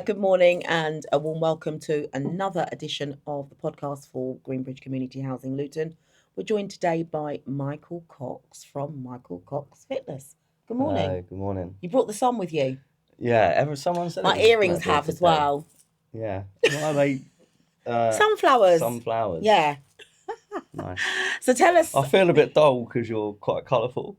Good morning and a warm welcome to another edition of the podcast for Greenbridge Community Housing Luton. We're joined today by Michael Cox from Michael Cox Fitness. Good morning. Hello, good morning. You brought the sun with you. Yeah, someone said My earrings have as well. Yeah. Well, they, Sunflowers. Sunflowers. Yeah. Nice. So tell us. I feel a bit dull because you're quite colourful.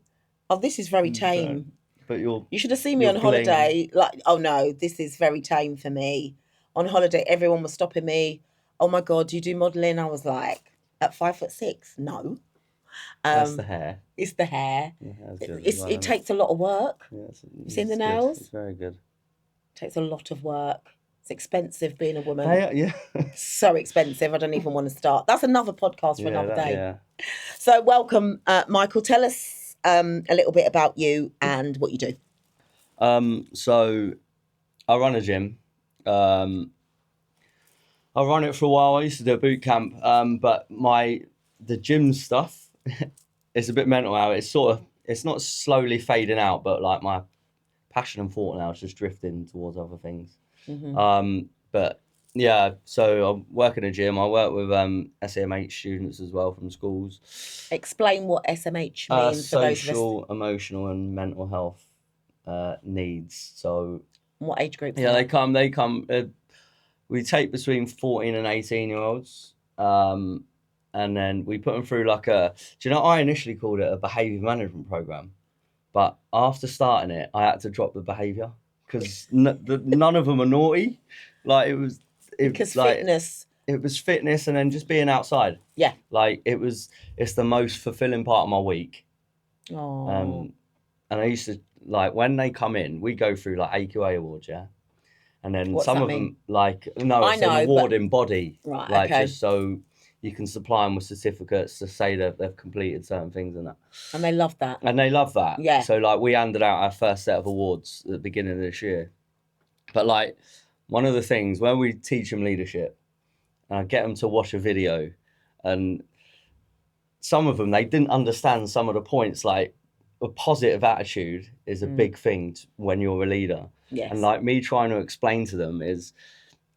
Oh, this is very tame. But you should have seen me on holiday. Like, oh no, this is very tame for me. On holiday, everyone was stopping me. Oh my God, do you do modelling? I was like, at 5'6", no. That's the hair. It's the hair. Yeah, it takes a lot of work. Yeah, you seen the nails? It's very good. It takes a lot of work. It's expensive being a woman. Yeah. So expensive. I don't even want to start. That's another podcast for another day. Yeah. So welcome, Michael. Tell us a little bit about you and what you do. So I run a gym. I run it for a while. I used to do a boot camp, but the gym stuff is a bit mental now. It's not slowly fading out, but like my passion and thought now is just drifting towards other things. Mm-hmm. But yeah, so I work in a gym. I work with SMH students as well from schools. Explain what SMH means for those of us. Social, emotional, and mental health needs. So what age groups? Yeah, they come. We take between 14 and 18-year-olds, and then we put them through do you know? I initially called it a behaviour management program, but after starting it, I had to drop the behaviour because none of them are naughty. Like fitness. It was fitness, and then just being outside. Yeah. It's the most fulfilling part of my week. Oh. And I used to when they come in, we go through AQA awards, yeah. And then What's some of mean? them, it's an awarding body. Right, okay. Just so you can supply them with certificates to say that they've completed certain things and that. And they love that. Yeah. So we handed out our first set of awards at the beginning of this year. But one of the things, when we teach them leadership, and I get them to watch a video, and some of them, they didn't understand some of the points, a positive attitude is a big thing when you're a leader. Yes. And me trying to explain to them is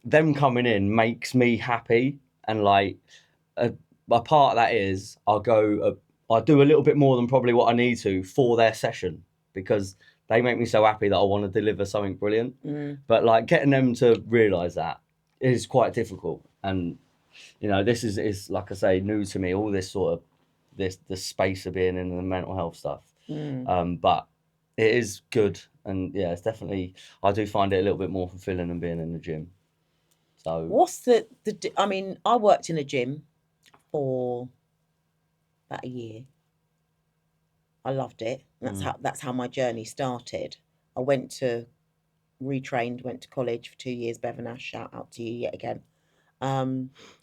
them coming in makes me happy. And a part of that is I'll do a little bit more than probably what I need to for their session because they make me so happy that I want to deliver something brilliant. But getting them to realise that is quite difficult. And, this is like I say, new to me, all this sort of the space of being in the mental health stuff. But it is good. And yeah, it's definitely, I do find it a little bit more fulfilling than being in the gym. So what's I worked in a gym for about a year. I loved it. That's how my journey started. I went to college for 2 years, Bevan Ash, shout out to you yet again.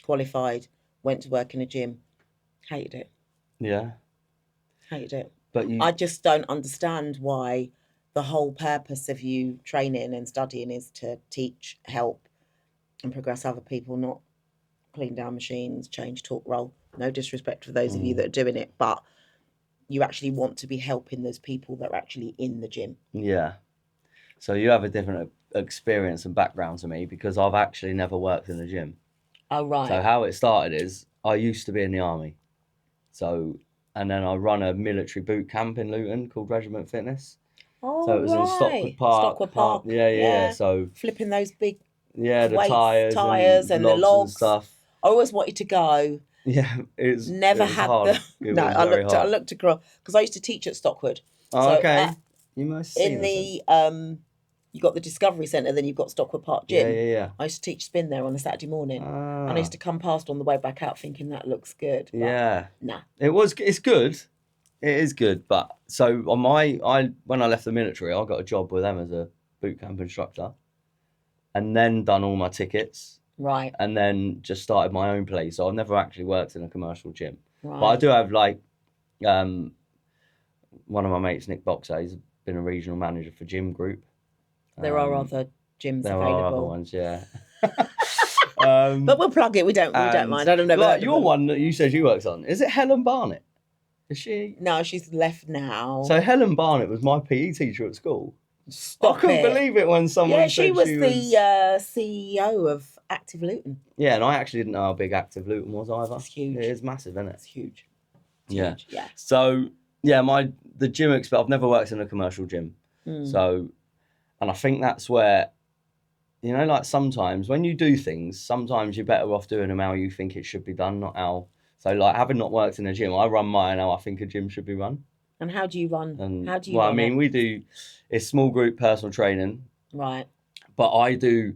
Qualified, went to work in a gym, hated it. Yeah. Hated it. But I just don't understand why the whole purpose of you training and studying is to teach, help, and progress other people, not clean down machines, change, talk, roll. No disrespect for those of you that are doing it, but you actually want to be helping those people that are actually in the gym. Yeah. So you have a different experience and background to me because I've actually never worked in the gym. Oh, right. So how it started is I used to be in the army. And then I run a military boot camp in Luton called Regiment Fitness. Oh, so it was in Stockward Park. Yeah. So flipping those big the weights, tires and the logs and stuff. I always wanted to go. Yeah, it never was had hard. I looked across because I used to teach at Stockward. Oh, so okay. You must see in the you got the Discovery Centre, then you've got Stockward Park Gym. Yeah. I used to teach spin there on a Saturday morning. And I used to come past on the way back out thinking that looks good. But nah. It's good. It is good. But so when I left the military, I got a job with them as a boot camp instructor and then done all my tickets. Right. And then just started my own place. So I've never actually worked in a commercial gym. Right. But I do have one of my mates, Nick Boxer, he's been a regional manager for Gym Group. There are other gyms there available. There are other ones, yeah. But we'll plug it. We don't mind. I don't know. Your one that you said you worked on, is it Helen Barnett? Is she? No, she's left now. So Helen Barnett was my PE teacher at school. Stop I couldn't it. believe it when someone Yeah, said she was she the was. CEO of Active Luton. Yeah, and I actually didn't know how big Active Luton was either. It's huge. It is massive, isn't it? It's huge. It's Yeah. huge. Yeah. So yeah, the gym expert. I've never worked in a commercial gym, so, and I think that's where, you know, like sometimes when you do things, sometimes you're better off doing them how you think it should be done, not how. So like having not worked in a gym, I run mine how I think a gym should be run. And how do you run? And How do you well, I run mean, it? we do it's small group personal training, Right. but I do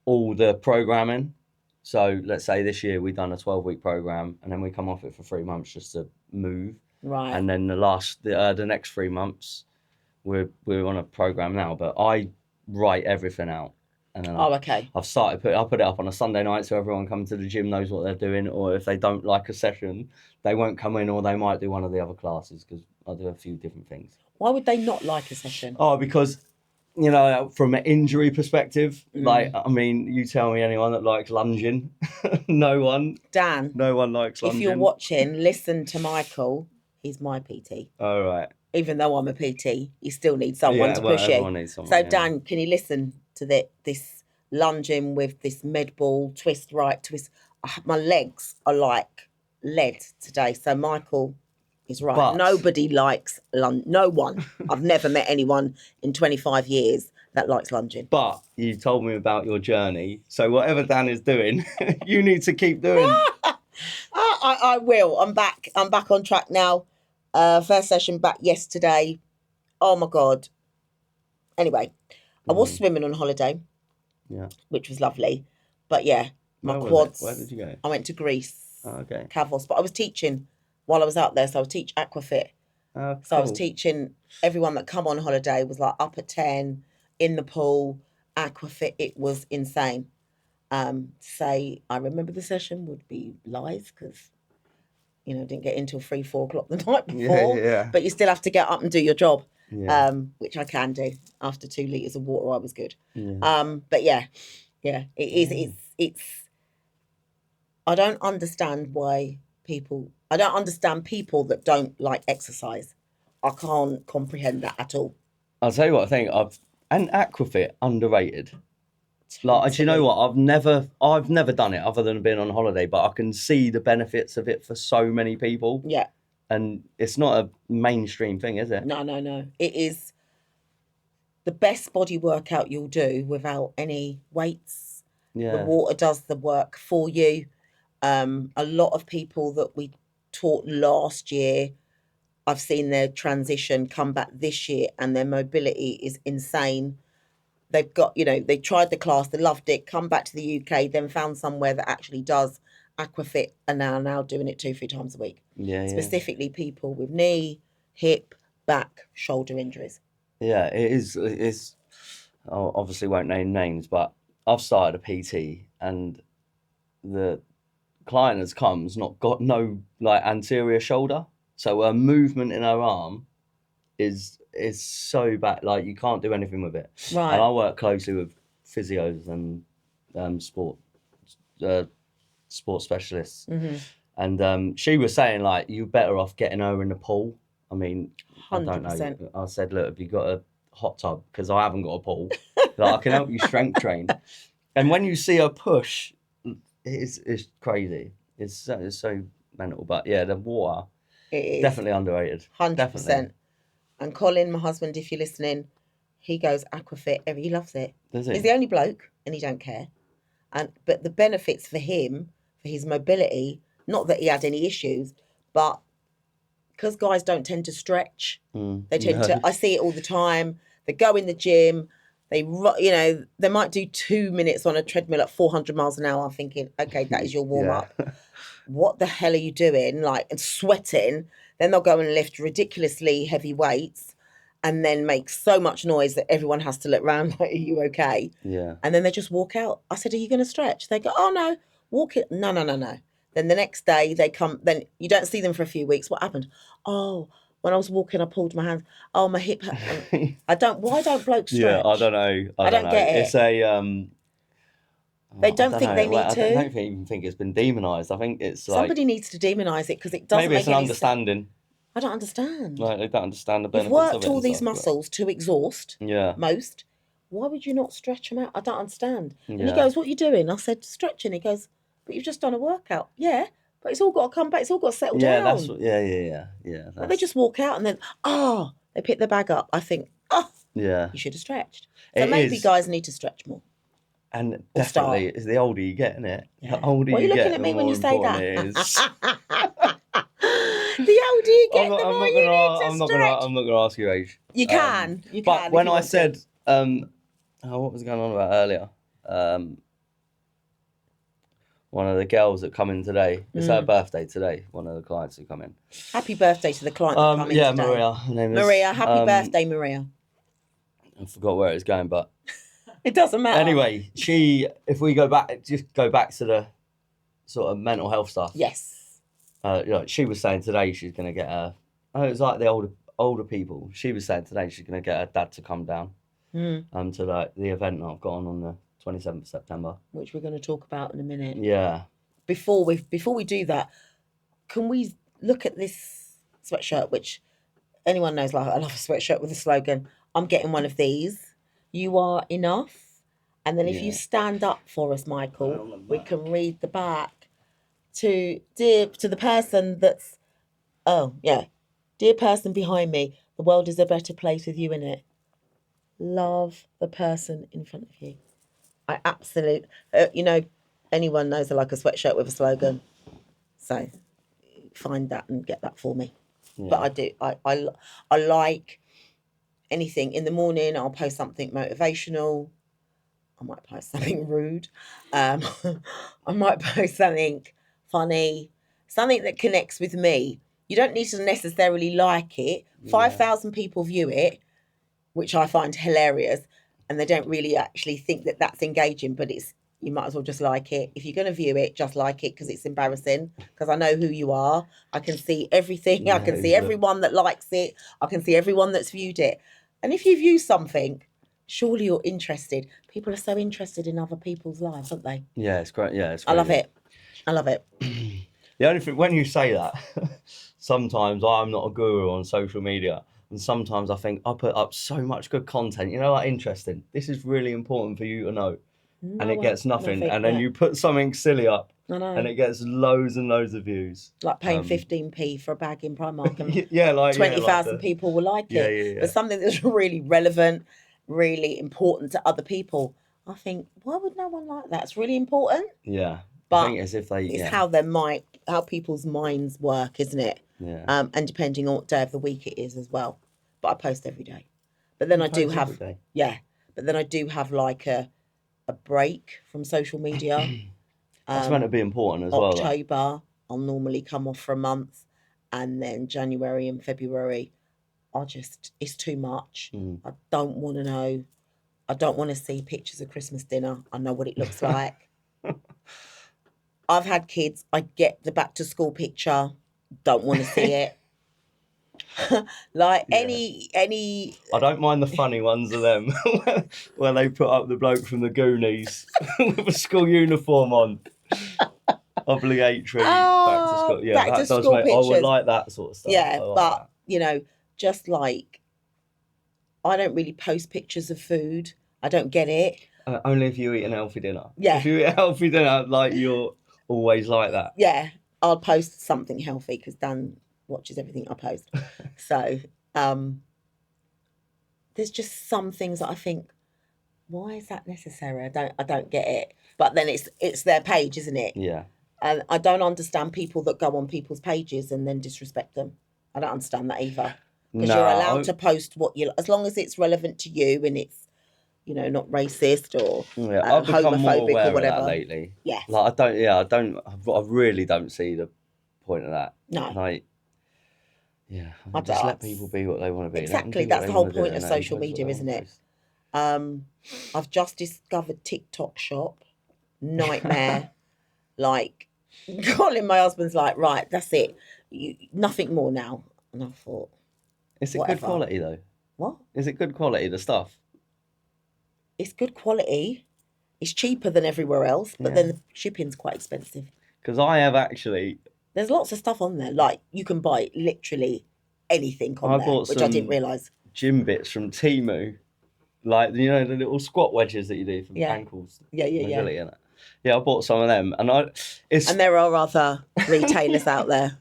all the programming. So let's say this year we've done a 12-week program, and then we come off it for 3 months just to move. Right. And then the next 3 months, we're on a program now. But I write everything out, and then okay. I've started I put it up on a Sunday night so everyone coming to the gym knows what they're doing. Or if they don't like a session, they won't come in, or they might do one of the other classes because I do a few different things. Why would they not like a session? Oh, because, you know, from an injury perspective, like, I mean, you tell me anyone that likes lunging. No one. Dan, No one likes lunging. if you're watching, listen to Michael. He's my PT. All right. Even though I'm a PT, you still need someone to push everyone you. needs someone, So yeah. Dan, can you listen to this lunging with this med ball, twist right, twist? My legs are like lead today. So Michael is right. But- Nobody likes no one. I've never met anyone in 25 years that likes lunging. But you told me about your journey. So whatever Dan is doing, you need to keep doing. I will. I'm back. I'm back on track now. First session back yesterday. Oh my God. Anyway, I was swimming on holiday. Yeah. Which was lovely. But yeah, my Where was it? quads. Where did you go? I went to Greece. Oh, okay. Kavos. But I was teaching while I was out there. So I would teach Aquafit. Cool. So I was teaching everyone that come on holiday was like up at 10 in the pool, Aquafit. It was insane. Say I remember the session would be live because, you know, didn't get in till 3-4 o'clock the night before. Yeah. But you still have to get up and do your job. Yeah. Which I can do. After 2 litres of water, I was good. Yeah. But yeah, it is. It's. I don't understand I don't understand people that don't like exercise. I can't comprehend that at all. I'll tell you what I think. And Aquafit underrated. Like, do you know what? I've never done it other than being on holiday, but I can see the benefits of it for so many people. Yeah. And it's not a mainstream thing, is it? No. It is the best body workout you'll do without any weights. Yeah. The water does the work for you. A lot of people that we taught last year, I've seen their transition come back this year and their mobility is insane. They've got, you know, they tried the class, they loved it, come back to the UK, then found somewhere that actually does Aquafit and now doing it 2-3 times a week. Yeah. Specifically people with knee, hip, back, shoulder injuries. Yeah, it is. It's. I obviously won't name names, but I've started a PT, and the client has not got no like anterior shoulder, so her movement in her arm is so bad. Like you can't do anything with it. Right. And I work closely with physios and sport specialists, and she was saying like you're better off getting her in the pool. I mean, 100%. I don't know. I said, look, have you got a hot tub? Because I haven't got a pool. Like, I can help you strength train. And when you see her push, it's crazy. It's so mental. But yeah, the water, It is. definitely underrated. 100%. Definitely. And Colin, my husband, if you're listening, he goes Aquafit. He loves it. Does he? He's the only bloke and he don't care. But the benefits for him, for his mobility, not that he had any issues, but because guys don't tend to stretch, they tend to, I see it all the time. They go in the gym, they might do 2 minutes on a treadmill at 400 miles an hour. I'm thinking, okay, that is your warm up. What the hell are you doing? Like, and sweating. Then they'll go and lift ridiculously heavy weights and then make so much noise that everyone has to look around like, are you okay? Yeah. And then they just walk out. I said, are you going to stretch? They go, oh no, walk it. No. Then the next day they come, then you don't see them for a few weeks. What happened? Oh, when I was walking, I pulled my hands. Oh, my hip. Why don't blokes stretch? Yeah, I don't know. I don't know. Get it. It's a. They don't think they need to. I don't even think it's been demonised. I think it's like somebody needs to demonise it because it doesn't. Maybe it's make an any understanding. I don't understand. Like, they don't understand the You've benefits of worked it all and these stuff. muscles to exhaust, Yeah. most. Why would you not stretch them out? I don't understand. And he Yeah. goes, what are you doing? I said, stretching. He goes, but you've just done a workout. Yeah, but it's all got to come back. It's all got to settle Yeah, down. that's what. Yeah. But they just walk out and then, they pick their bag up. I think, Yeah. you should have stretched. So It maybe is. guys need to stretch more. And Or start. definitely, it's the older you get, isn't it? Yeah. The older Why are you you looking get, at the me when more you say important that? it is. The older you get, the more you need to stretch. I'm not gonna ask your age. You can. But If when you I want to. said, what was going on about earlier? One of the girls that come in today. It's her birthday today. One of the clients who come in. Happy birthday to the client that come in today. Maria. Her name is Maria, happy birthday, Maria. I forgot where it was going, but It doesn't matter. anyway, if we go back to the sort of mental health stuff. Yes. She was saying today she's going to get her. Oh, it was like the older people. She was saying today she's going to get her dad to come down. To like the event that I've got on the 27th of September, which we're going to talk about in a minute. Yeah. Before we do that, can we look at this sweatshirt? Which anyone knows, like, I love a sweatshirt with a slogan. I'm getting one of these. You are enough. And then if you stand up for us, Michael, we can read the back to the person that's, dear person behind me, the world is a better place with you in it. Love the person in front of you. I absolutely, anyone knows I like a sweatshirt with a slogan. So find that and get that for me. Yeah. But I do. I like anything. In the morning, I'll post something motivational. I might post something rude. I might post something funny, something that connects with me. You don't need to necessarily like it. 5,000 people view it, which I find hilarious, and they don't really actually think that that's engaging, but you might as well just like it. If you're going to view it, just like it, because it's embarrassing, because I know who you are. I can see everything. I can see everyone that likes it. I can see everyone that's viewed it. And if you view something, surely you're interested. People are so interested in other people's lives, aren't they? Yeah, it's great. Yeah, it's great. I love it. The only thing, when you say that, sometimes I'm not a guru on social media. And sometimes I think I put up so much good content, like interesting. This is really important for you to know. And it gets nothing. And then you put something silly up. I know. And it gets loads and loads of views. Like paying 15p for a bag in Primark. And 20,000 people will like it. Yeah. But something that's really relevant, really important to other people. I think, why would no one like that? It's really important. Yeah. But I think as if it's how people's minds work, isn't it? Yeah. And depending on what day of the week it is as well. But I post every day. But then I do have like a break from social media. That's meant to be important as well. October, I'll normally come off for a month, and then January and February, it's too much. I don't want to know. I don't want to see pictures of Christmas dinner. I know what it looks like. I've had kids. I get the back to school picture. Don't want to see it. Any I don't mind the funny ones of them where they put up the bloke from the Goonies with a school uniform on, obligatory back to school. Yeah, back that to does school make. pictures. I would like that sort of stuff. Yeah, but that. Just like, I don't really post pictures of food. I don't get it. Only if you eat a healthy dinner. Yeah, if you eat a healthy dinner, like, you're always like that. Yeah, I'll post something healthy because Dan watches everything I post. So there's just some things that I think, why is that necessary? I don't get it. But then it's their page, isn't it? Yeah. And I don't understand people that go on people's pages and then disrespect them. I don't understand that either. Because you're allowed to post as long as it's relevant to you and it's, not racist or I've become more aware or whatever. Of that lately. Yeah. Like, I really don't see the point of that. No. Like, just let people be what they want to be. Exactly, that's the whole point of social media, isn't it? I've just discovered TikTok Shop. Nightmare. Like, Colin, my husband's like, right, that's it. Nothing more now. And I thought, is it good quality though? What? Is it good quality, the stuff? It's good quality. It's cheaper than everywhere else, but then the shipping's quite expensive. Because I have actually... There's lots of stuff on there. Like, you can buy literally anything on I there, bought which I didn't some realise. gym bits from Temu, like the little squat wedges that you do for Yeah. ankles. Yeah. Mobility in it. Yeah, I bought some of them, and And there are other retailers out there,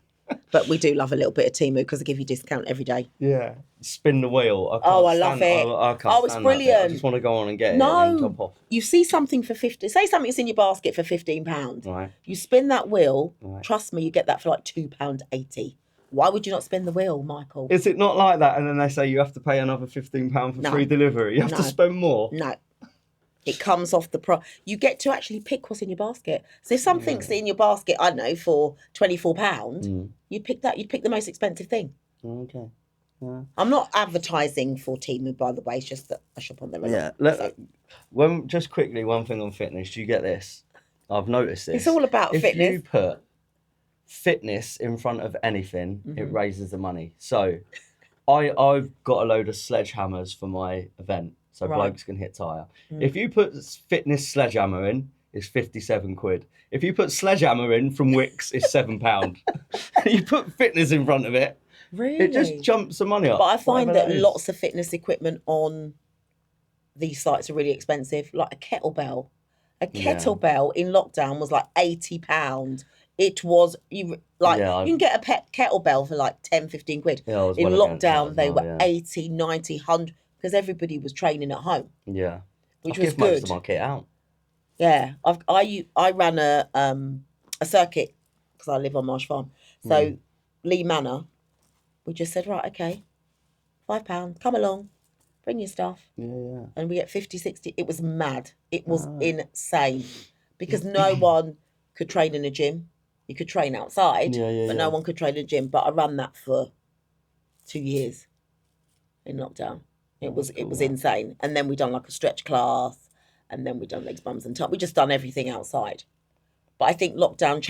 but we do love a little bit of Temu because they give you discount every day. Yeah, spin the wheel. I Oh, can't I stand. love it. I can't Oh, it's stand that bit. I brilliant. just want to go on and get it and then No, jump off. you see something for 50. Say something's in your basket for £15. Right. You spin that wheel. Right. Trust me, you get that for like £2.80. Why would you not spin the wheel, Michael? Is it not like that? And then they say you have to pay another £15 for free delivery. You have to spend more. No. It comes off the pro. You get to actually pick what's in your basket. So if something's in your basket, I don't know, for £24, you'd pick that. You'd pick the most expensive thing. Okay. Yeah. I'm not advertising for Temu, by the way. It's just that I shop on there. Yeah. Just quickly, one thing on fitness. Do you get this? I've noticed this. It's all about fitness. If you put fitness in front of anything, it raises the money. So, I've got a load of sledgehammers for my event, so blokes can hit tyre. If you put fitness sledgehammer in, it's 57 quid. If you put sledgehammer in from Wix, it's £7. You put fitness in front of it, Really? it just jumps the money up. But I find that lots of fitness equipment on these sites are really expensive, like a kettlebell. A kettlebell in lockdown was like £80. It was you can get a pet kettlebell for like 10, 15 quid. Yeah, in lockdown they were 80, 90, 100 because everybody was training at home. Yeah. Which I was give good. most of my kit out. Yeah. I ran a circuit because I live on Marsh Farm. So Lee Manor, we just said, right, okay, £5, come along, bring your stuff. Yeah. And we get 50, 60. It was mad. It was insane because no one could train in a gym. You could train outside, but no one could train in a gym. But I ran that for 2 years in lockdown. It was insane. And then we done like a stretch class, and then we done legs, bums, and top. We just done everything outside. But I think lockdown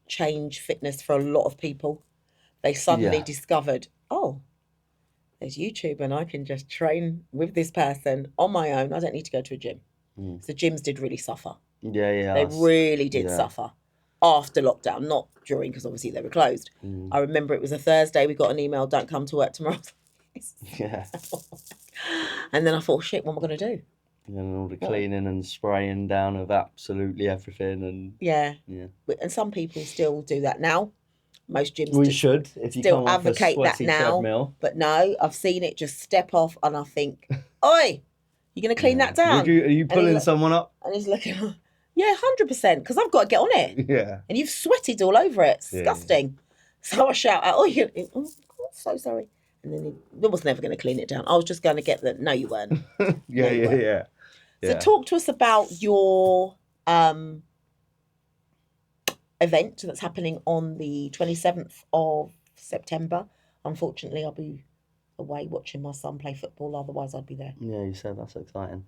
changed fitness for a lot of people. They suddenly discovered, oh, there's YouTube and I can just train with this person on my own. I don't need to go to a gym. So gyms did really suffer. Yeah. They really did suffer after lockdown, not during because obviously they were closed. I remember it was a Thursday. We got an email, don't come to work tomorrow. Yeah. And then I thought, shit, what am I going to do? And all the cleaning and spraying down of absolutely everything. And yeah. And some people still do that now. Most gyms should, if you still advocate that now. Treadmill. But no, I've seen it just step off and I think, oi, you're going to clean that down? Are you pulling someone up? And he's looking, yeah, 100%, because I've got to get on it. Yeah. And you've sweated all over it. It's disgusting. So I shout out, I'm so sorry. And then he was never going to clean it down. I was just going to get the, no, you weren't. Yeah. So talk to us about your event that's happening on the 27th of September. Unfortunately, I'll be away watching my son play football. Otherwise, I'd be there. Yeah, you said that's exciting.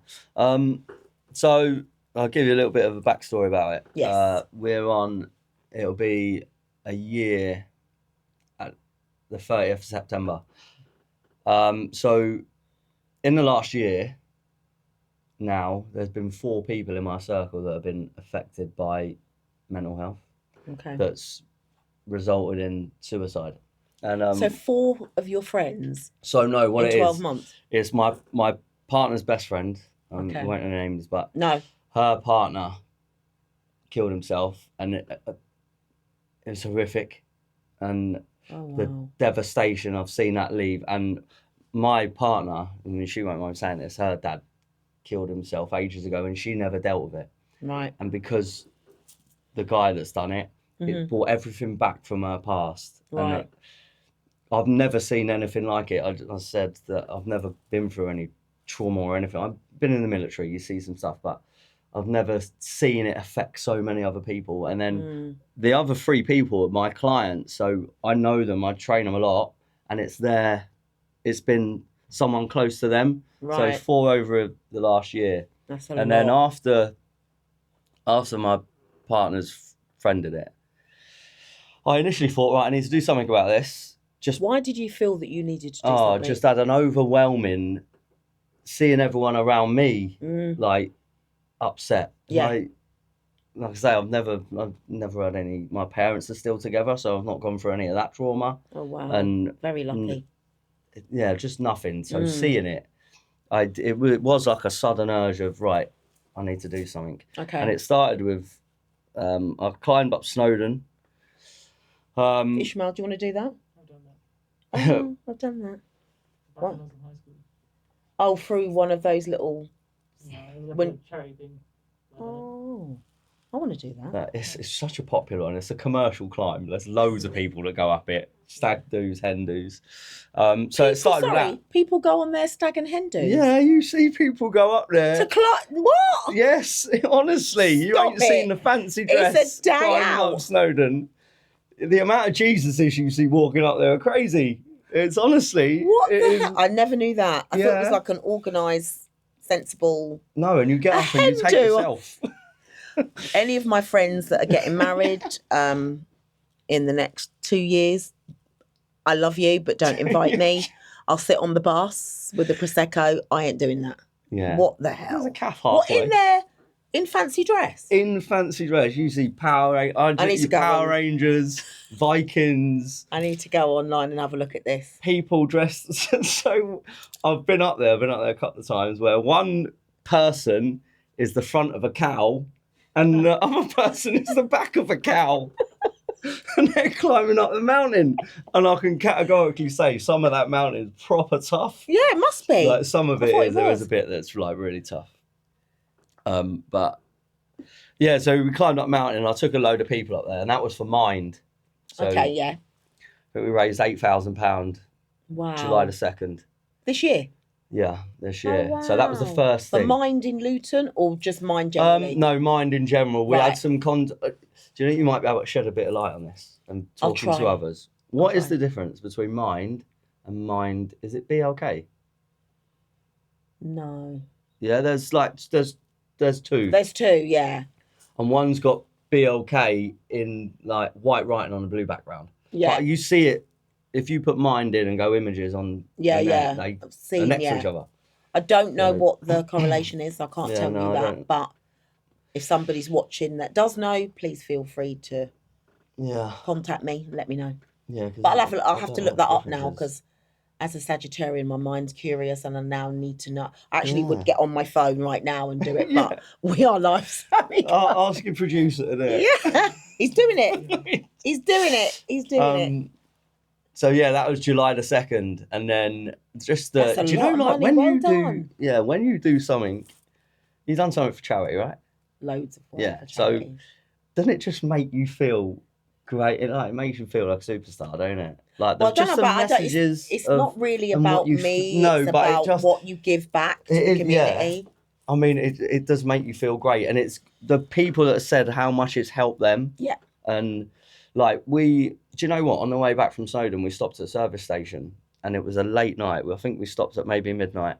So I'll give you a little bit of a backstory about it. Yes. It'll be a year at the 30th of September. So in the last year, now there's been 4 people in my circle that have been affected by mental health. Okay. That's resulted in suicide. And so 4 of your friends. So no, what in 12 months. It's my partner's best friend. Okay. I won't know names, but no, her partner killed himself, and it was horrific. And the devastation, I've seen that leave. And my partner, I mean, she won't mind saying this, her dad killed himself ages ago, and she never dealt with it. Right. And because the guy that's done it, it brought everything back from her past. Right. And I've never seen anything like it. I said that I've never been through any trauma or anything. I've been in the military, you see some stuff, but I've never seen it affect so many other people. And then the other 3 people are my clients, so I know them, I train them a lot, and it's been someone close to them. Right. So 4 over the last year. That's a and lot. Then after my partner's friended it, I initially thought, right, I need to do something about this. Why did you feel that you needed to do something? Just had an overwhelming, seeing everyone around me like upset. Yeah. Like, like I say, I've never had any. My parents are still together, so I've not gone through any of that trauma. Oh wow. And Very lucky. yeah, just nothing. So seeing it, it was like a sudden urge of, right, I need to do something. Okay. And it started with, I climbed up Snowdon. Ishmael, do you want to do that? I've done that. Oh, I've done that. Back when I was in high school. Oh, through one of those little. No, it was like When- a charity thing. Oh, I want to do that. It's such a popular one. It's a commercial climb. There's loads of people that go up it. Stag do's, hen do's. So it started with that. People go on their stag and hen do's. Yeah, you see people go up there. To climb what? Yes, honestly, you Stop ain't seen it. the fancy It's a dress day climbing out. up Snowdon. The amount of Jesuses you see walking up there are crazy. It's honestly. What it the is- hell? I never knew that. I thought it was Yeah. like an organised, sensible. No, and you get A up and you take hen do. yourself. Any of my friends that are getting married in the next 2 years, I love you, but don't invite me. I'll sit on the bus with the Prosecco. I ain't doing that. Yeah. What the There's hell? a calf What, halfway. in there? In fancy dress? In fancy dress, you see I need to go Power on. Rangers, Vikings, I need to go online and have a look at this. people dressed. So I've been up there a couple of times where one person is the front of a cow and the other person is the back of a cow. And they're climbing up the mountain. And I can categorically say some of that mountain is proper tough. Yeah, it must be. Like some of I it thought is, there is was. a bit that's like really tough. But yeah, so we climbed up mountain and I took a load of people up there and that was for Mind. So Okay, yeah. we raised £8,000 Wow. July the 2nd. This year? Yeah, this Oh, year. So that was the wow. first For thing. Mind in Luton or just Mind generally? No, Mind in general. We Right. had some do you think you might be able to shed a bit of light on this and I'll talking to try. others? What is try. the difference between Mind and Mind? Is it BLK? No. Yeah, there's two. There's two, yeah. And one's got BLK in like white writing on a blue background. Yeah. But you see it if you put Mind in and go images on. Yeah, the net, yeah. They I've are seen, next to yeah. each other. I don't know Yeah. what the correlation is. I can't Yeah, tell no, you I that. don't. But if somebody's watching that does know, please feel free to Yeah, contact me and let me know. yeah. 'Cause But I'll I have to don't look know that what up the now difference is. because as a Sagittarian, my mind's curious and I now need to know. I actually Yeah. would get on my phone right now and do it, Yeah. but we are live savvy. I'll ask your producer to do it. Yeah, he's doing it. He's doing it. He's doing it. So yeah, that was July the 2nd, and then just the. That's a Do you lot know, of like money, when well you done. when you do something, you've done something for charity, right? Loads of work Yeah, for so- charity. Doesn't it just make you feel great? It makes you feel like a superstar, don't it? Like Well, I don't just know the about I don't, messages. it's of- not really and what about you me. no, it's but it about just- what you give back to It the is, yeah. community. I mean, it does make you feel great, and it's the people that said how much it's helped them. Yeah. And like do you know what? On the way back from Snowdon, we stopped at a service station, and it was a late night. I think we stopped at maybe midnight,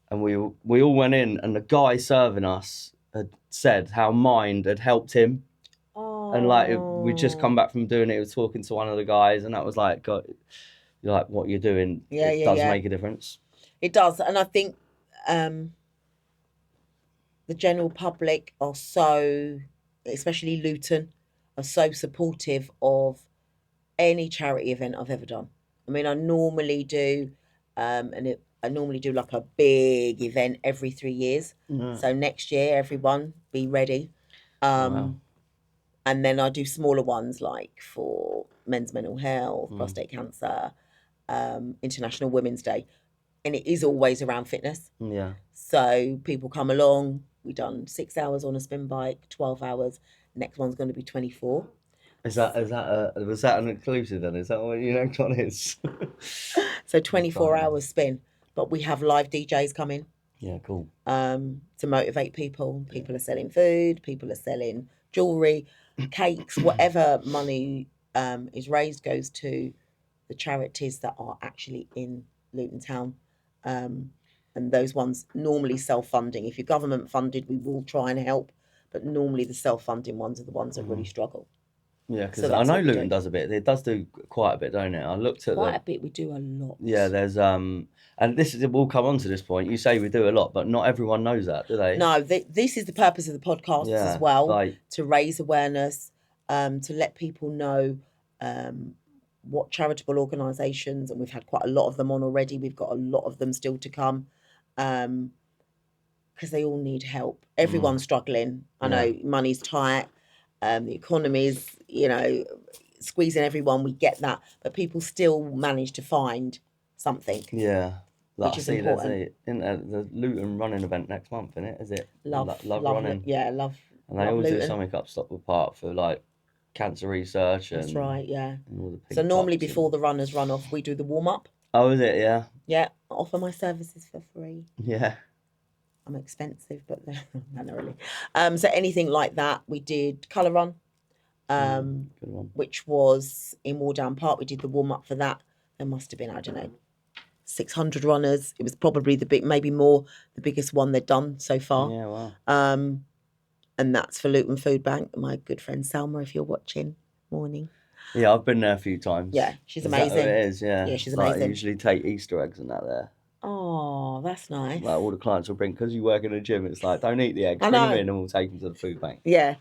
and we all went in, and the guy serving us had said how Mind had helped him, Oh. and like we'd just come back from doing it. He was talking to one of the guys, and that was like, God, like what you're doing, Yeah, it yeah, does yeah. make a difference. It does, and I think the general public are so, especially Luton, are so supportive of any charity event I've ever done. I mean, I normally do, I normally do like a big event every 3 years. Yeah. So next year, everyone be ready. Wow. And then I do smaller ones like for men's mental health, prostate cancer, International Women's Day. And it is always around fitness. Yeah. So people come along. We've done 6 hours on a spin bike, 12 hours. Next one's going to be 24. Was that an inclusive then? Is that what your next one is? So 24 Fine. hours spin. But we have live DJs coming Yeah, cool. to motivate people. People are selling food. People are selling jewellery, cakes, whatever money is raised goes to the charities that are actually in Luton Town. And those ones normally self-funding. If you're government funded, we will try and help. But normally the self-funding ones are the ones that really struggle. Yeah, because So I that's know what we Luton do. does a bit. It does do quite a bit, don't it? I looked at Quite a bit. We do a lot. yeah. There's and this is we'll come on to this point. You say we do a lot, but not everyone knows that, do they? No, this is the purpose of the podcast as Yeah, well, like to raise awareness, to let people know what charitable organisations, and we've had quite a lot of them on already. We've got a lot of them still to come, because they all need help. Everyone's struggling. I Yeah. know money's tight, the economy's, squeezing everyone. We get that, but people still manage to find something. yeah. Like, Which I is see important. there's the Luton running event next month, isn't it? Is it? Love running. Yeah, love. And they love always do Luton. something up Stockwell Park for like cancer research and That's right, yeah. and all the So pig normally tops before and... the runners run off, we do the warm up. Oh, is it? Yeah. Yeah, I offer my services for free. Yeah. I'm expensive, but they're not really. So anything like that, we did colour run, Good one. which was in Wardown Park. We did the warm up for that. There must have been, I don't know, 600 runners. It was probably maybe more, the biggest one they'd done so far. Yeah, wow. And that's for Luton Food Bank. My good friend Salma, if you're watching, morning. Yeah, I've been there a few times. Yeah, she's Is that amazing. who it is? Yeah. Yeah, she's Like, I amazing. usually take Easter eggs and that there. Oh, that's nice. Like all the clients will bring, because you work in a gym, it's like, don't eat the eggs, I bring know. them in and we'll take them to the food bank. Yeah.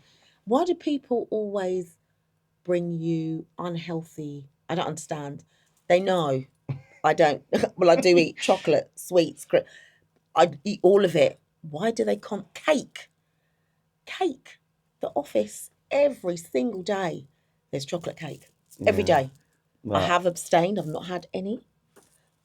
Why do people always bring you unhealthy? I don't understand. They know. I don't. Well, I do eat chocolate, sweets. I eat all of it. Why do they cake? Cake. The office, every single day, there's chocolate cake. Every Yeah. day. Well, I have abstained. I've not had any.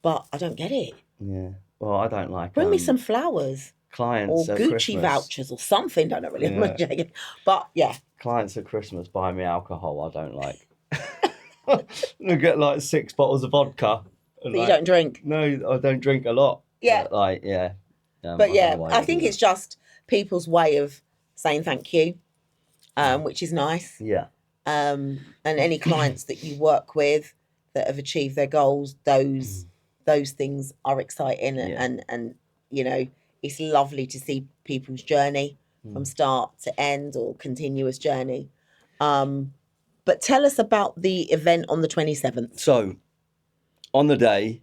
But I don't get it. yeah. Well, I don't like Bring me some flowers. clients Or at Gucci Christmas. vouchers or something. Don't know really. I'm Yeah. not joking. But yeah. Clients at Christmas buy me alcohol I don't like. I get like 6 bottles of vodka. And But you like, don't drink. No, I don't drink a lot. Yeah. But like, yeah. But don't yeah, know why I they think do it's just people's way of saying thank you, which is nice. that. Yeah. And any clients that you work with that have achieved their goals, those things are exciting. Yeah. And it's lovely to see people's journey from start to end, or continuous journey. But tell us about the event on the 27th. So, on the day,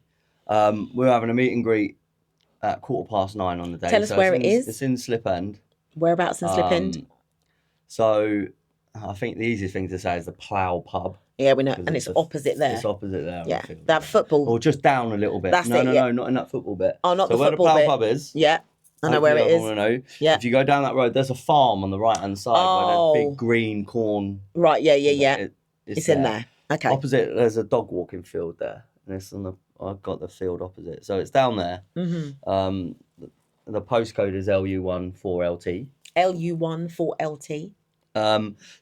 we're having a meet and greet at 9:15 on the day. Tell us where it is. It's in Slip End. Whereabouts in Slip End? So, I think the easiest thing to say is the Plough Pub. Yeah, we know, 'Cause and it's opposite there. It's opposite there. Yeah, I think. that football. Or just down a little bit. That's no, it, no, yeah. no, not in that football bit. Oh, not so the where football the Plough bit. Pub is. Yeah, I know where it is. Know. Yeah. If you go down that road, there's a farm on the right hand side where there's big green corn. Right, yeah. It's in there. Okay. Opposite, there's a dog walking field there, and it's I've got the field opposite, so it's down there. Mm-hmm. The postcode is LU1 4LT. LU1 4LT.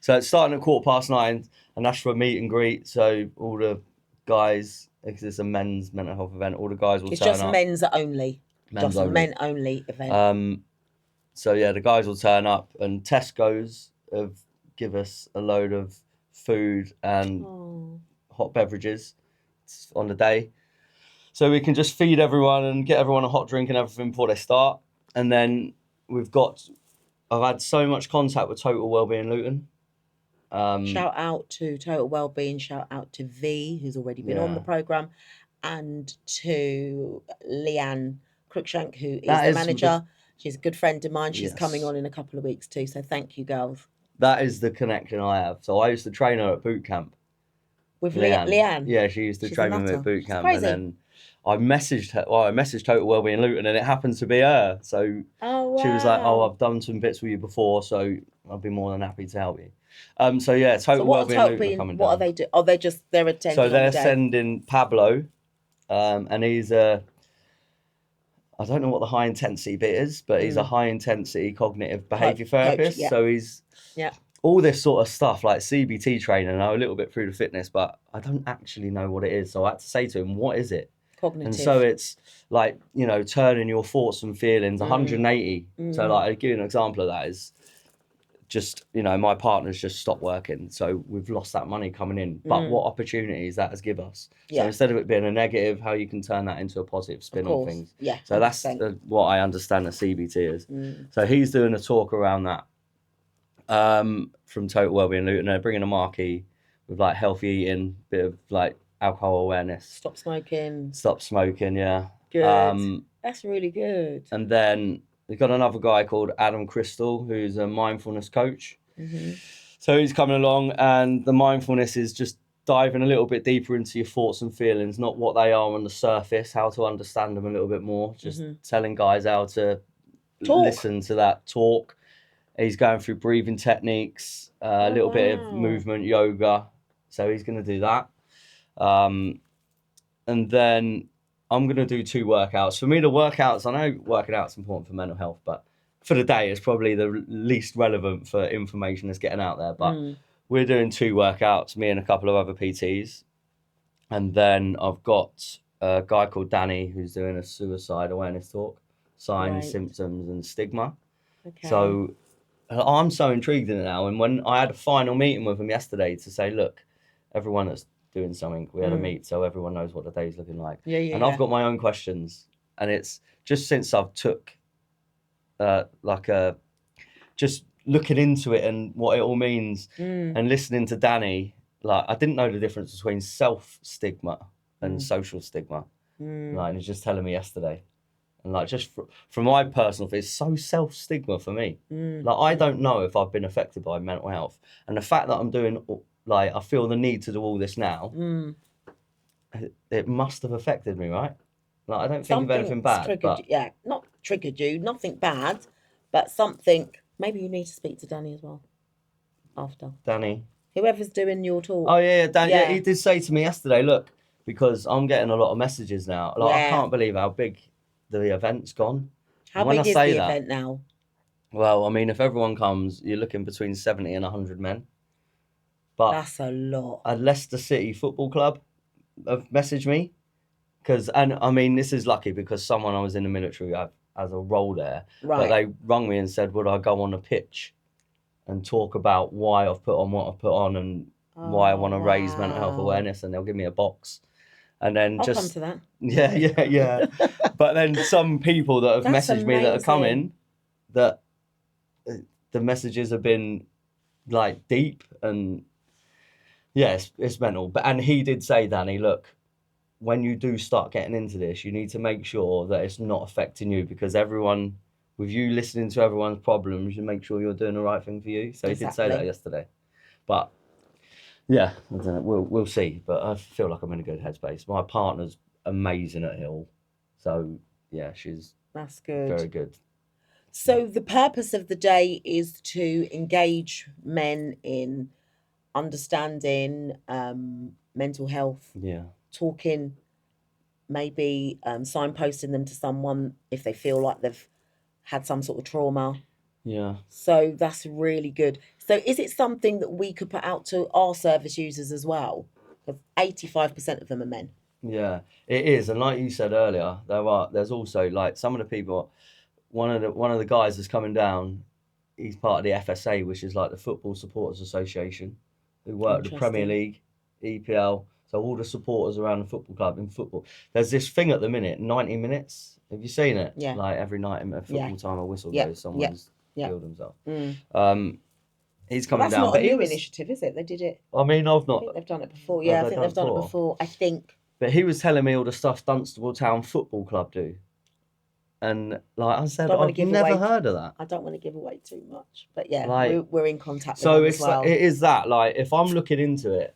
So it's starting at 9:15, and that's for a meet and greet. So all the guys, because it's a men's mental health event, all the guys will It's turn just up. men's only. Men's just only. men only event. So yeah, the guys will turn up, and Tesco's have give us a load of food and hot beverages on the day, so we can just feed everyone and get everyone a hot drink and everything before they start. And then I've had so much contact with Total Wellbeing Luton. Shout out to Total Wellbeing. Shout out to V, who's already been on the programme, and to Leanne Cruikshank, who is the manager. She's a good friend of mine. She's coming on in a couple of weeks too. So thank you, girls. That is the connection I have. So I used to train her at boot camp. With Leanne? Yeah, she used to train me at boot camp. Crazy. And then I messaged her. Well, I messaged Total Wellbeing Luton, and it happens to be her. So she was like, "Oh, I've done some bits with you before, so I'll be more than happy to help you." So yeah, Total Wellbeing Luton are coming down. What are they doing? Oh, they're attending. So they're on the day. sending Pablo, and he's I don't know what the high intensity bit is, but he's a high intensity cognitive behaviour therapist. Yeah. So he's all this sort of stuff like CBT training. I know a little bit through the fitness, but I don't actually know what it is. So I had to say to him, what is it? Cognitive. And so it's like, turning your thoughts and feelings 180. So like, I'll give you an example of that is just, my partner's just stopped working. So we've lost that money coming in. But what opportunities that has given us. So instead of it being a negative, how you can turn that into a positive spin on things. Yeah. So that's what I understand the CBT is. So he's doing a talk around that. from Total Wellbeing Luton. They're bringing a marquee with like healthy eating, bit of like alcohol awareness, Stop smoking. stop smoking. Yeah. Good. That's really good. And then we've got another guy called Adam Crystal, who's a mindfulness coach. Hmm. So he's coming along, and the mindfulness is just diving a little bit deeper into your thoughts and feelings, not what they are on the surface, how to understand them a little bit more. Just telling guys how to listen to that talk. He's going through breathing techniques, a little bit of movement, yoga. So he's going to do that. And then I'm going to do 2 workouts. For me, the workouts, I know working out is important for mental health, but for the day, it's probably the least relevant for information that's getting out there. But we're doing 2 workouts, me and a couple of other PTs. And then I've got a guy called Danny who's doing a suicide awareness talk, signs, symptoms, and stigma. Okay. So I'm so intrigued in it now. And when I had a final meeting with him yesterday to say, look, everyone that's doing something, we had a meet so everyone knows what the day's looking like. And I've got my own questions. And it's just since I've took just looking into it and what it all means and listening to Danny, like I didn't know the difference between self-stigma and social stigma. Like, and he's just telling me yesterday. And like, just from my personal, it's so self-stigma for me. Like, I don't know if I've been affected by mental health. And the fact that I'm doing, like, I feel the need to do all this now, it must have affected me, right? Like, I don't think of anything bad. But not triggered you, nothing bad, but something. Maybe you need to speak to Danny as well after. Danny. Whoever's doing your talk. Oh, yeah, Danny. Yeah, he did say to me yesterday, look, because I'm getting a lot of messages now. Like, I can't believe how big the event's gone. How big is the event now? Well, I mean, if everyone comes, you're looking between 70 and 100 men. But that's a lot. A Leicester City Football Club have messaged me. And I mean, this is lucky because someone I was in the military as a role there. Right. But they rung me and said, would I go on a pitch and talk about why I've put on what I've put on and why I want to raise mental health awareness, and they'll give me a box. And then I'll come to that. Yeah. But then some people that have messaged me that are coming, that the messages have been like deep and it's mental. And he did say, Danny, look, when you do start getting into this, you need to make sure that it's not affecting you, because everyone, with you listening to everyone's problems, you make sure you're doing the right thing for you. So he did say that yesterday. But yeah, I don't know. We'll see. But I feel like I'm in a good headspace. My partner's amazing at it all. So yeah, that's good. Very good. So the purpose of the day is to engage men in understanding mental health. Yeah. Talking, maybe signposting them to someone if they feel like they've had some sort of trauma. Yeah. So that's really good. So is it something that we could put out to our service users as well? Because 85% of them are men. Yeah, it is. And like you said earlier, there's also like some of the people, one of the guys that's coming down, he's part of the FSA, which is like the Football Supporters Association, who work with the Premier League, EPL. So all the supporters around the football club in football. There's this thing at the minute, 90 minutes. Have you seen it? Yeah. Like every night at football time, a whistle goes, someone's killed himself. He's coming down. That's not a new initiative, is it? They did it. I mean, I think they've done it before. Yeah, I think they've done it before. I think. But he was telling me all the stuff Dunstable Town Football Club do. And like I said, I've never heard of that. I don't want to give away too much, but yeah, like, we're in contact with them as well. So it is that, like, if I'm looking into it,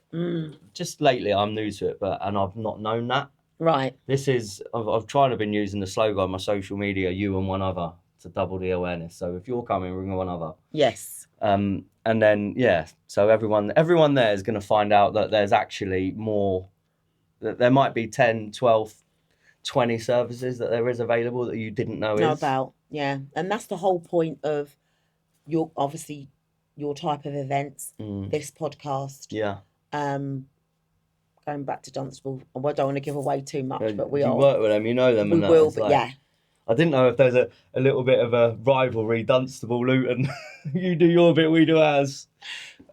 just lately I'm new to it, and I've not known that. Right. I've tried to been using the slogan on my social media, you and one other, to double the awareness. So if you're coming, bring one other. Yes. And then, so everyone there is going to find out that there's actually more, that there might be 10, 12, 20 services that there is available that you didn't know about. Yeah. And that's the whole point of your type of events, this podcast. Yeah. Going back to Dunstable, I don't want to give away too much, but you work with them, you know them. We will, but yeah. I didn't know if there's a little bit of a rivalry, Dunstable, Luton. You do your bit, we do ours.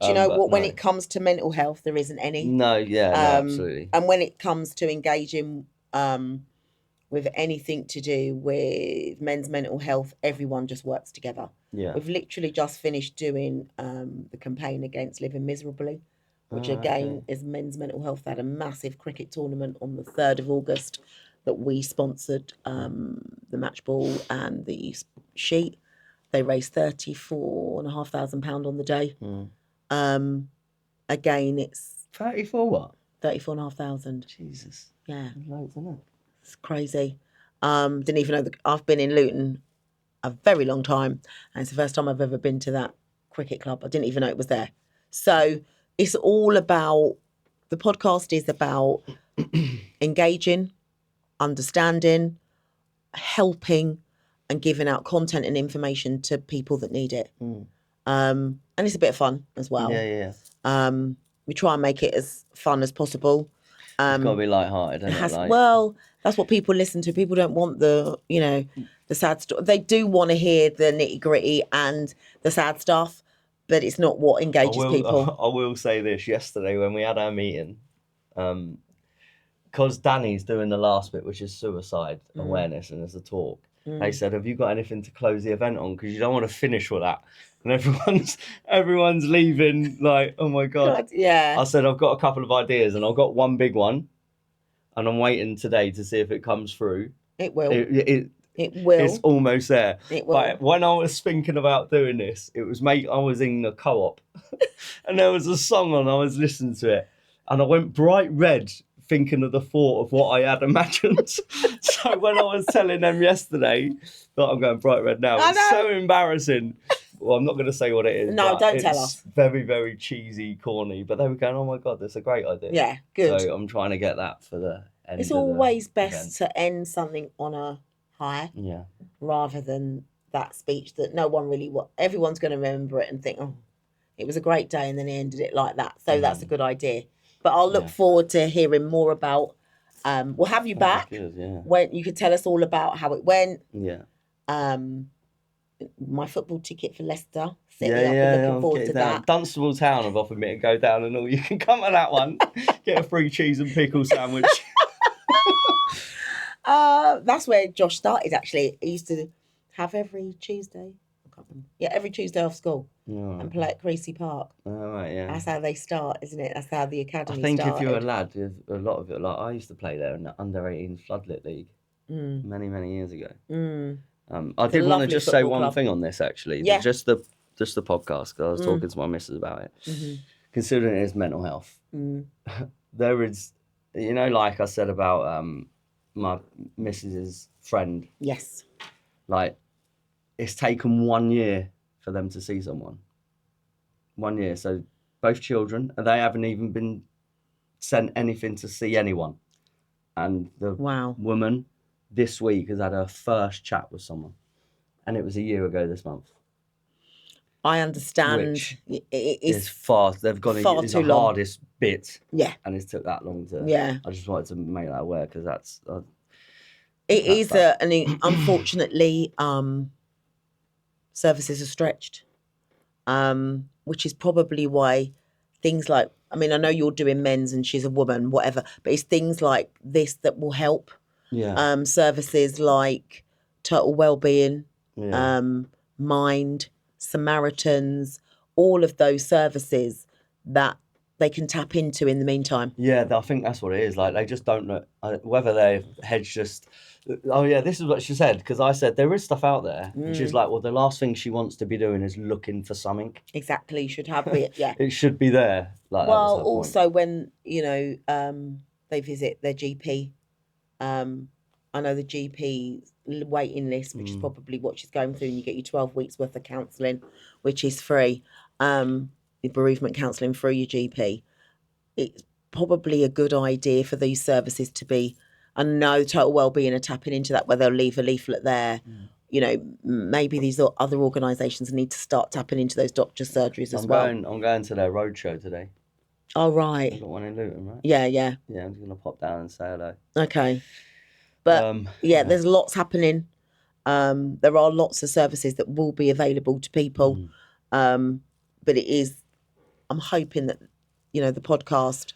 Do you know what? No. When it comes to mental health, there isn't any. No, yeah, no, absolutely. And when it comes to engaging with anything to do with men's mental health, everyone just works together. Yeah. We've literally just finished doing the campaign against living miserably, which again is men's mental health. They had a massive cricket tournament on the 3rd of August that we sponsored, the match ball and the sheet. They raised £34,500 on the day. Again, it's 34 what? 34,500. Jesus. Yeah, That's loads, isn't it? it's crazy. Didn't even know I've been in Luton a very long time, and it's the first time I've ever been to that cricket club. I didn't even know it was there. So it's all about, the podcast is about engaging, understanding, helping, and giving out content and information to people that need it. And it's a bit of fun as well. Yeah. We try and make it as fun as possible. It's got to be light-hearted, isn't it? Like, Well, that's what people listen to. People don't want the sad stuff. They do want to hear the nitty-gritty and the sad stuff, but it's not what engages people. I will say this. Yesterday when we had our meeting, because Danny's doing the last bit, which is suicide awareness, and there's a talk. They said, "Have you got anything to close the event on? Because you don't want to finish with that." And everyone's leaving like, "Oh my god!" Yeah. I said, "I've got a couple of ideas, and I've got one big one, and I'm waiting today to see if it comes through." It will. It will. It's almost there. It will. But when I was thinking about doing this, I was in the co-op, and there was a song on. I was listening to it, and I went bright red, thinking of the thought of what I had imagined. So when I was telling them yesterday that I'm going bright red now, it's so embarrassing. Well, I'm not going to say what it is. No, don't tell us. It's very, very cheesy, corny. But they were going, "Oh my god, that's a great idea." Yeah, good. So I'm trying to get that for the end. It's always best to end something on a high, rather than that speech that no one really everyone's going to remember it and think, "Oh, it was a great day," and then he ended it like that. So that's a good idea. But I'll look forward to hearing more about. We'll have you back when you could tell us all about how it went. Yeah. My football ticket for Leicester. Looking forward to that. Dunstable Town have offered me to go down and all. You can come to that one. Get a free cheese and pickle sandwich. That's where Josh started. Actually, he used to have every Tuesday. I can't remember. Yeah, every Tuesday off school and play at Creasy Park. Oh, right, yeah. That's how they start, isn't it? That's how the academy. I think started. if you're a lad, a lot of it. Like I used to play there in the under-18 floodlit league many years ago. I did want to just say one thing on this actually. Yeah. Just the podcast, because I was talking to my missus about it. Considering it is mental health, there is, like I said about my missus's friend. Yes. Like, it's taken 1 year for them to see someone. 1 year. So both children, and they haven't even been sent anything to see anyone. And the woman this week has had her first chat with someone, and it was a year ago this month. I understand. Which it's far. They've gone. It's the hardest bit. Yeah. And it's took that long to. Yeah. I just wanted to make that aware because that's. Unfortunately, services are stretched, which is probably why things like, I mean, I know you're doing men's and she's a woman, whatever, but it's things like this that will help. Yeah. Services like total wellbeing, Yeah. Mind, Samaritans, all of those services that they can tap into in the meantime. Yeah, I think that's what it is. Like, they just don't know whether their heads just. Oh yeah, this is what she said, because I said there is stuff out there, and she's like, well, the last thing she wants to be doing is looking for something. Exactly, you should have it. Yeah, it should be there. Like, well, also when they visit their GP, I know the GP waiting list, which is probably what she's going through, and you get your 12 weeks worth of counselling, which is free. The bereavement counselling through your GP. It's probably a good idea for these services to be. I know Total Wellbeing are tapping into that, where they'll leave a leaflet there. Maybe these other organisations need to start tapping into those doctor surgeries as well. I'm going to their roadshow today. Oh, right. I've got one in Luton, right? Yeah. Yeah, I'm just going to pop down and say hello. Okay. But, there's lots happening. There are lots of services that will be available to people. But I'm hoping that, the podcast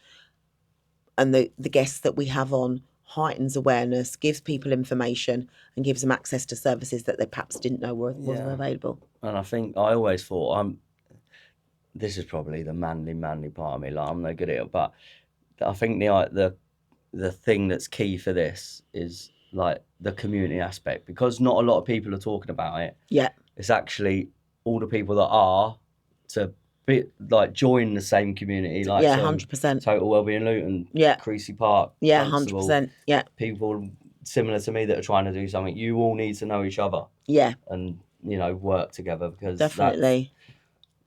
and the guests that we have on heightens awareness, gives people information, and gives them access to services that they perhaps didn't know were Yeah. available. And I think I always thought this is probably the manly part of me. Like, I'm no good at it, but I think the thing that's key for this is like the community aspect, because not a lot of people are talking about it. Yeah. It's actually all the people that are to be like join the same community. Like, Yeah, so 100%. Total Wellbeing Luton, Yeah. Creasy Park, Yeah, Dunstable, 100%. Yeah. people similar to me that are trying to do something. You all need to know each other. Yeah. And work together, because Definitely.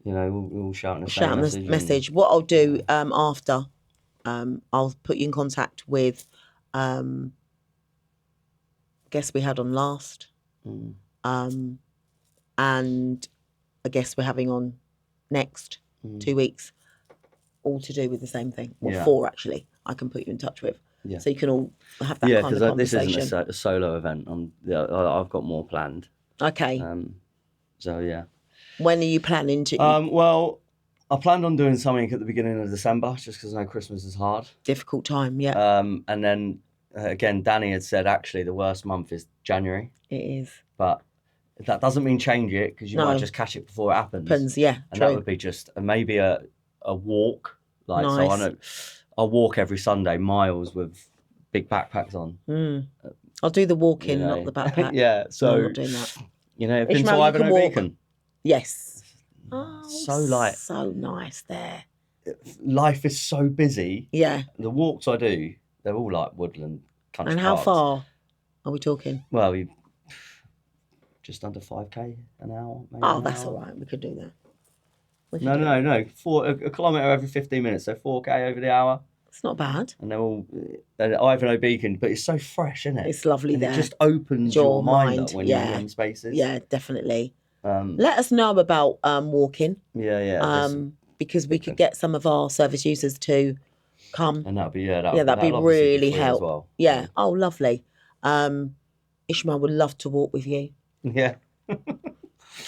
we're all shouting the Shout same this message. message. What I'll do after, I'll put you in contact with guest we had on last, and a guest we're having on next 2 weeks, all to do with the same thing. Well, 4 actually. I can put you in touch with, so you can all have that kind of conversation. This isn't a solo event. I've got more planned. Okay. So yeah. When are you planning to? Well, I planned on doing something at the beginning of December, just because I know Christmas is hard. Difficult time, yeah. And then again, Danny had said actually the worst month is January. It is. But that doesn't mean change it, because you might just catch it before it happens. Yeah, and true. that would be just maybe a walk. Like, nice. So I know I walk every Sunday miles with big backpacks on. I'll do the walking, not the backpack. Yeah, so no, I'm not doing that. I've been to Ivanhoe Beacon. Yes. So nice there. Life is so busy. Yeah. The walks I do, they're all like woodland country. And how parks. far are we talking? Well, just under 5k an hour. Maybe that's all right. We could do that. No. A kilometre every 15 minutes, so 4k over the hour. It's not bad. And they're all Ivanhoe Beacon, but it's so fresh, isn't it? It's lovely there. It just opens your mind up when you're in spaces. Yeah, definitely. Let us know about walking. Yeah. Because we could get some of our service users to come. And that'd be really help. As well. Yeah. Oh, lovely. Ishmael would love to walk with you. Yeah.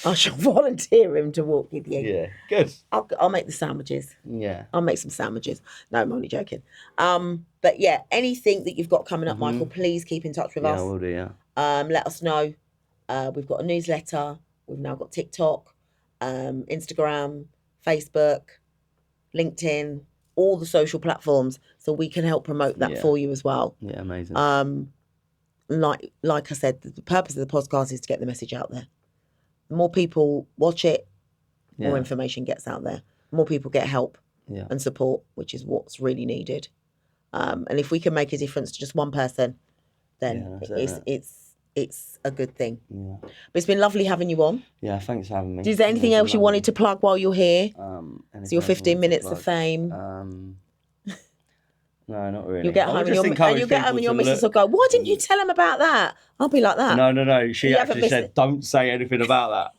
I shall volunteer him to walk with you. Yeah, good. I'll make the sandwiches. Yeah. I'll make some sandwiches. No, I'm only joking. But yeah, anything that you've got coming up, Michael, please keep in touch with us. Yeah, I will do, yeah. Let us know. We've got a newsletter. We've now got TikTok, Instagram, Facebook, LinkedIn, all the social platforms, so we can help promote that for you as well. Yeah, amazing. Like I said, the purpose of the podcast is to get the message out there. The more people watch it, more information gets out there. More people get help and support, which is what's really needed. And if we can make a difference to just one person, then it's a good thing. Yeah. But it's been lovely having you on. Yeah, thanks for having me. Is there anything else you wanted to plug while you're here? It's your 15 minutes of fame. No, not really. You'll get home and your missus will go, why didn't you tell him about that? I'll be like that. No. She actually said, don't say anything about that.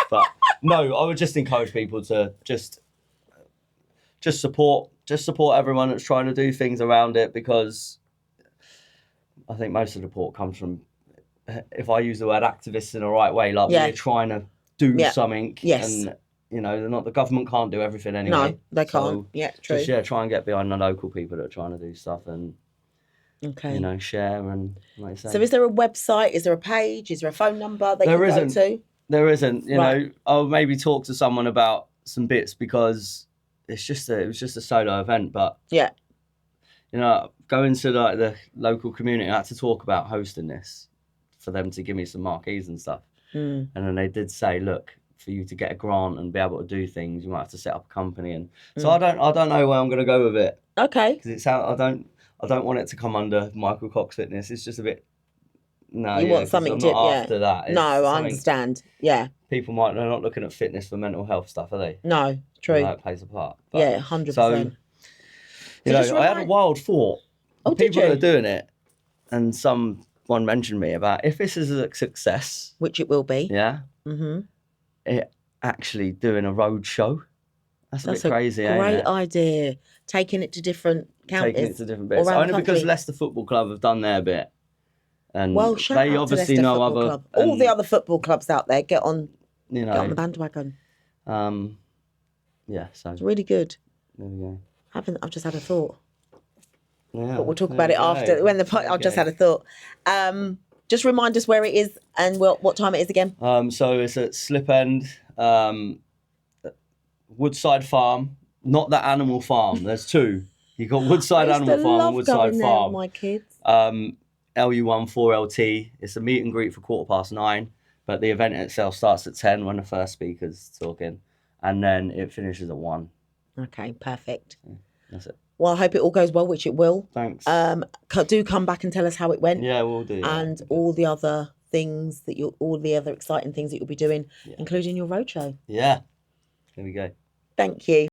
But no, I would just encourage people to just support everyone that's trying to do things around it, because I think most of the support comes from, if I use the word activists in the right way, like we're trying to do something. Yes. And the government can't do everything anyway. No, they can't. Yeah, true. Just try and get behind the local people that are trying to do stuff and share and like I say. So is there a website? Is there a page? Is there a phone number they can go to? There isn't. You know, I'll maybe talk to someone about some bits, because it was just a solo event, but going to like the local community, I had to talk about hosting this for them to give me some marquees and stuff. And then they did say, look, for you to get a grant and be able to do things, you might have to set up a company. And so I don't know where I'm going to go with it. Okay. Because I don't want it to come under Michael Cox Fitness. It's just a bit. No, you want something after that. No, I understand. Yeah. They're not looking at fitness for mental health stuff, are they? No, true. That plays a part. But, 100%. So, I had a wild thought. Oh, people that are doing it, and someone mentioned me about if this is a success, which it will be. Yeah. It actually doing a road show. That's a bit crazy. Great idea. Taking it to different counties. Taking it to different bits. Only because Leicester Football Club have done their bit. And shout out obviously to Leicester know Football other Club. All the other football clubs out there, get on the bandwagon. Yeah, so it's really good. there we go. I've just had a thought. Yeah, but we'll talk there about we it after go. when the. There I we just go. had a thought. Just remind us where it is and what time it is again. So it's at Slip End, Woodside Farm, not the animal farm. There's two. You got Woodside I used Animal to Farm and love Woodside going there with Farm. my kids. LU1 4LT. It's a meet and greet for 9:15, but the event itself starts at 10 when the first speaker's talking, and then it finishes at 1. Okay, perfect. That's it. Well, I hope it all goes well, which it will. Thanks. Do come back and tell us how it went. Yeah, we'll do. Yeah. And all the other things all the other exciting things that you'll be doing, including your roadshow. Yeah. Here we go. Thank you.